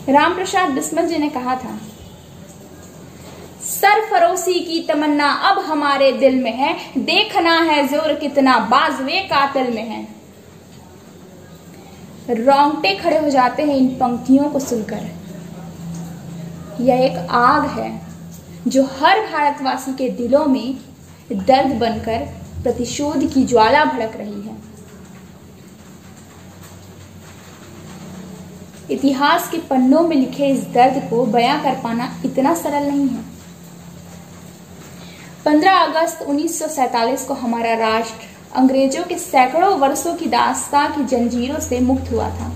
रामप्रसाद बिस्मिल जी ने कहा था, सरफरोशी की तमन्ना अब हमारे दिल में है, देखना है जोर कितना बाज़वे कातिल में है। रोंगटे खड़े हो जाते हैं इन पंक्तियों को सुनकर। यह एक आग है जो हर भारतवासी के दिलों में दर्द बनकर प्रतिशोध की ज्वाला भड़क रही है। इतिहास के पन्नों में लिखे इस दर्द को बयां कर पाना इतना सरल नहीं है। 15 अगस्त 1947 को हमारा राष्ट्र अंग्रेजों के सैकड़ों वर्षों की दास्तां की जंजीरों से मुक्त हुआ था।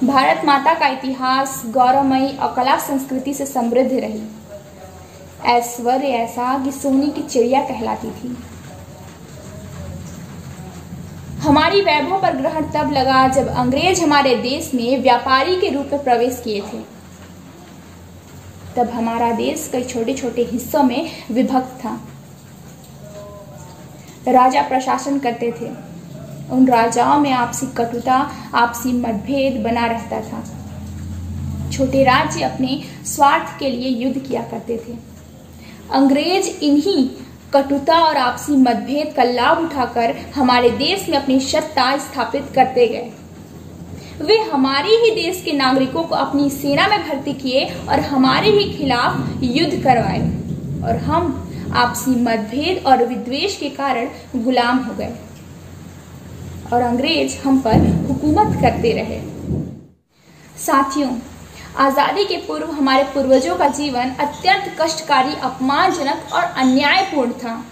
भारत माता का इतिहास गौरवमयी और कला संस्कृति से समृद्ध रही। ऐश्वर्य ऐसा कि सोने की चिड़िया कहलाती थी। हमारी वैभव पर ग्रहण तब लगा जब अंग्रेज हमारे देश में व्यापारी के रूप में प्रवेश किए थे। तब हमारा देश कई छोटे छोटे हिस्सों में विभक्त था। राजा प्रशासन करते थे। उन राजाओं में आपसी कटुता, आपसी मतभेद बना रहता था। छोटे राज्य अपने स्वार्थ के लिए युद्ध किया करते थे। अंग्रेज इन्हीं कटुता और आपसी मतभेद का लाभ उठाकर हमारे देश में अपनी सत्ता स्थापित करते गए। वे हमारे ही देश के नागरिकों को अपनी सेना में भर्ती किए और हमारे ही खिलाफ युद्ध करवाए, और हम आपसी मतभेद और विद्वेष के कारण गुलाम हो गए और अंग्रेज हम पर हुकूमत करते रहे। साथियों, आजादी के पूर्व हमारे पूर्वजों का जीवन अत्यंत कष्टकारी, अपमानजनक और अन्यायपूर्ण था।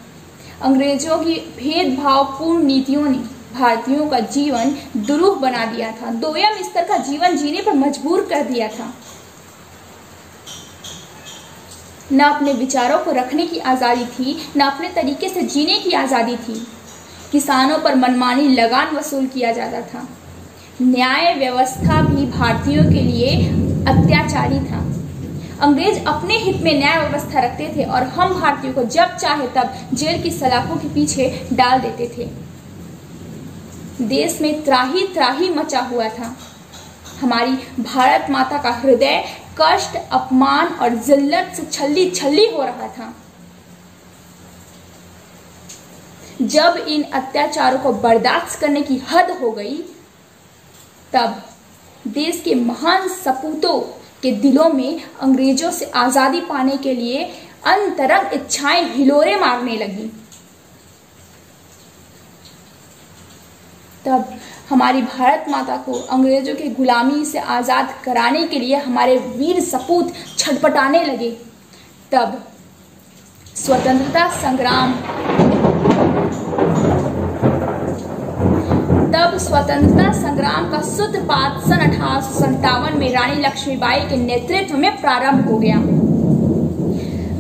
अंग्रेजों की भेदभावपूर्ण नीतियों ने भारतीयों का जीवन दुरूह बना दिया था, दोयम स्तर का जीवन जीने पर मजबूर कर दिया था। न अपने विचारों को रखने की आजादी थी, न अपने तरीके से जीने की आजादी थी। किसानों पर मनमानी लगान वसूल किया जाता था। न्याय व्यवस्था भी भारतीयों के लिए अत्याचारी था। अंग्रेज अपने हित में न्याय व्यवस्था रखते थे और हम भारतीयों को जब चाहे तब जेल की सलाखों के पीछे डाल देते थे। देश में त्राही त्राही मचा हुआ था। हमारी भारत माता का हृदय कष्ट, अपमान और जिल्लत से छल्ली छल्ली हो रहा था। जब इन अत्याचारों को बर्दाश्त करने की हद हो गई, तब देश के महान सपूतों के दिलों में अंग्रेजों से आजादी पाने के लिए अंतरंग इच्छाएं हिलोरे मारने लगी। तब हमारी भारत माता को अंग्रेजों की गुलामी से आजाद कराने के लिए हमारे वीर सपूत छटपटाने लगे। तब स्वतंत्रता संग्राम का सूत्रपात सन 1857 में रानी लक्ष्मीबाई के नेतृत्व में प्रारंभ हो गया।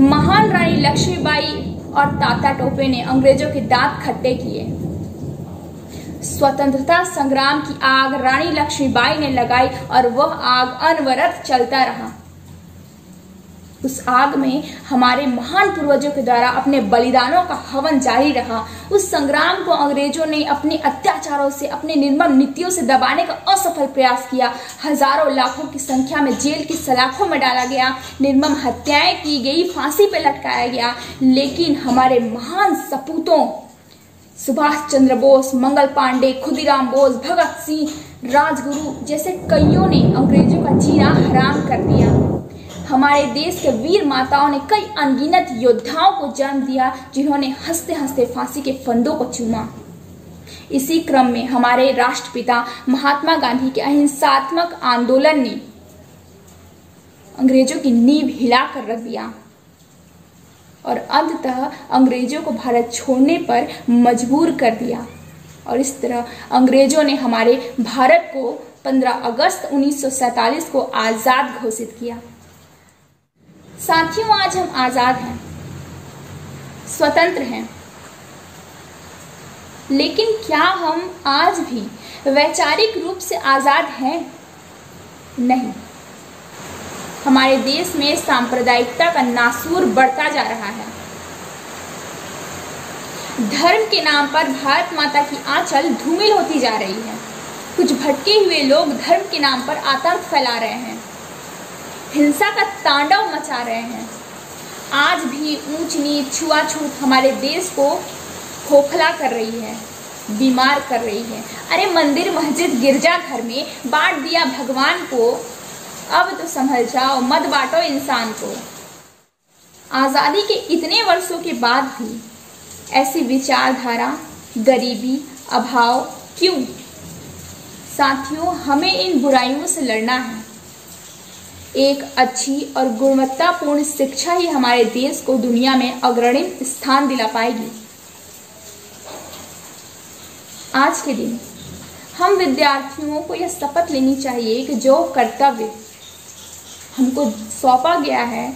महान रानी लक्ष्मीबाई और तात्या टोपे ने अंग्रेजों के दांत खट्टे किए। स्वतंत्रता संग्राम की आग रानी लक्ष्मीबाई ने लगाई और वह आग अनवरत चलता रहा। उस आग में हमारे महान पूर्वजों के द्वारा अपने बलिदानों का हवन जारी रहा। उस संग्राम को अंग्रेजों ने अपने अत्याचारों से, अपने निर्मम नीतियों से दबाने का असफल प्रयास किया। हजारों लाखों की संख्या में जेल की सलाखों में डाला गया, निर्मम हत्याएं की गई, फांसी पर लटकाया गया। लेकिन हमारे महान सपूतों सुभाष चंद्र बोस, मंगल पांडे, खुदीराम बोस, भगत सिंह, राजगुरु जैसे कईयों ने अंग्रेजों का जीना हराम कर दिया। हमारे देश के वीर माताओं ने कई अनगिनत योद्धाओं को जन्म दिया, जिन्होंने हंसते हंसते फांसी के फंदों को चूमा। इसी क्रम में हमारे राष्ट्रपिता महात्मा गांधी के अहिंसात्मक आंदोलन ने अंग्रेजों की नींव हिलाकर रख दिया और अंततः अंग्रेजों को भारत छोड़ने पर मजबूर कर दिया। और इस तरह अंग्रेजों ने हमारे भारत को 15 अगस्त 1947 को आजाद घोषित किया। साथियों, आज हम आजाद हैं, स्वतंत्र हैं, लेकिन क्या हम आज भी वैचारिक रूप से आजाद हैं? नहीं। हमारे देश में सांप्रदायिकता का नासूर बढ़ता जा रहा है। धर्म के नाम पर भारत माता की आंचल धूमिल होती जा रही है। कुछ भटके हुए लोग धर्म के नाम पर आतंक फैला रहे हैं, हिंसा का तांडव मचा रहे हैं। आज भी ऊंच नीच छुआछूत हमारे देश को खोखला कर रही है, बीमार कर रही है। अरे मंदिर मस्जिद गिरजाघर में बांट दिया भगवान को, अब तो संभल जाओ, मत बांटो इंसान को। आजादी के इतने वर्षों के बाद भी ऐसी विचारधारा, गरीबी, अभाव क्यों? साथियों, हमें इन बुराइयों से लड़ना है। एक अच्छी और गुणवत्तापूर्ण शिक्षा ही हमारे देश को दुनिया में अग्रणी स्थान दिला पाएगी। आज के दिन हम विद्यार्थियों को यह शपथ लेनी चाहिए कि जो कर्तव्य हमको सौंपा गया है,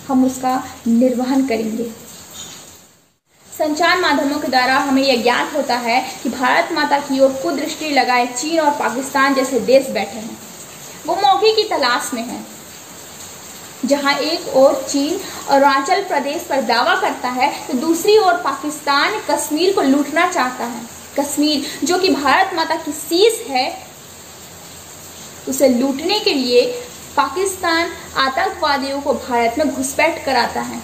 हम उसका निर्वहन करेंगे। संचार माध्यमों के द्वारा हमें यह ज्ञात होता है कि भारत माता की ओर कुदृष्टि लगाए चीन और पाकिस्तान जैसे देश बैठे हैं। वो मौके की तलाश में हैं। जहां एक ओर चीन अरुणाचल प्रदेश पर दावा करता है तो दूसरी ओर पाकिस्तान कश्मीर को लूटना चाहता है। कश्मीर जो कि भारत माता की शीश है, उसे लूटने के लिए पाकिस्तान आतंकवादियों को भारत में घुसपैठ कराता है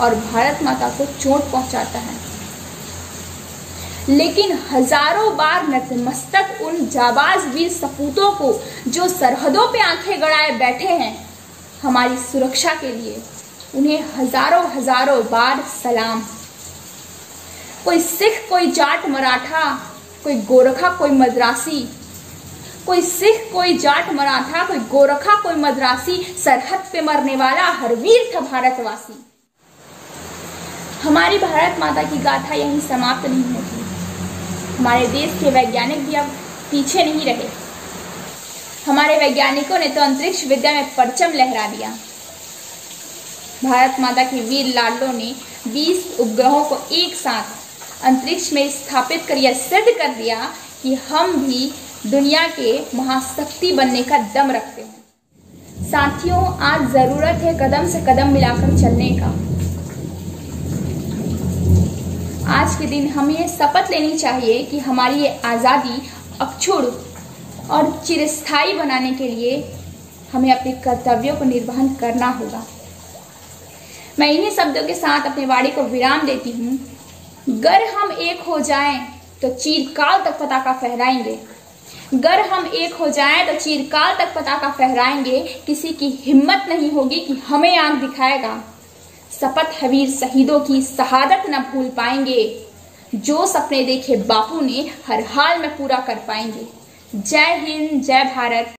और भारत माता को चोट पहुंचाता है। लेकिन हजारों बार नतमस्तक उन जाबाज वीर सपूतों को जो सरहदों पे आंखें गड़ाए बैठे हैं हमारी सुरक्षा के लिए, उन्हें हजारों हजारों बार सलाम। कोई सिख, कोई जाट मराठा, कोई गोरखा, कोई मद्रासी, कोई सिख, कोई जाट मराठा, कोई गोरखा, कोई मद्रासी, सरहद पे मरने वाला हर वीर था भारतवासी। हमारी भारत माता की गाथा यहीं समाप्त नहीं होती। हमारे देश के वैज्ञानिक भी अब पीछे नहीं रहे। हमारे वैज्ञानिकों ने तो अंतरिक्ष विद्या में परचम लहरा दिया। भारत माता के वीर लाडलों ने 20 उपग्रहों को एक साथ अंतरिक्ष में स्थापित कर यह सिद्ध कर दिया कि हम भी दुनिया के महाशक्ति बनने का दम रखते हैं। साथियों, आज जरूरत है कदम से कदम मिलाकर चलने का। आज के दिन हमें ये शपथ लेनी चाहिए कि हमारी ये आज़ादी अक्षुण्ण और चिरस्थायी बनाने के लिए हमें अपने कर्तव्यों को निर्वहन करना होगा। मैं इन्हीं शब्दों के साथ अपनी वाणी को विराम देती हूँ। गर हम एक हो जाएं तो चीरकाल तक पताका फहराएंगे। गर हम एक हो जाएं तो चीरकाल तक पताका फहराएंगे। किसी की हिम्मत नहीं होगी कि हमें आंख दिखाएगा। शपथ है वीर शहीदों की, शहादत न भूल पाएंगे। जो सपने देखे बापू ने हर हाल में पूरा कर पाएंगे। जय हिंद, जय भारत।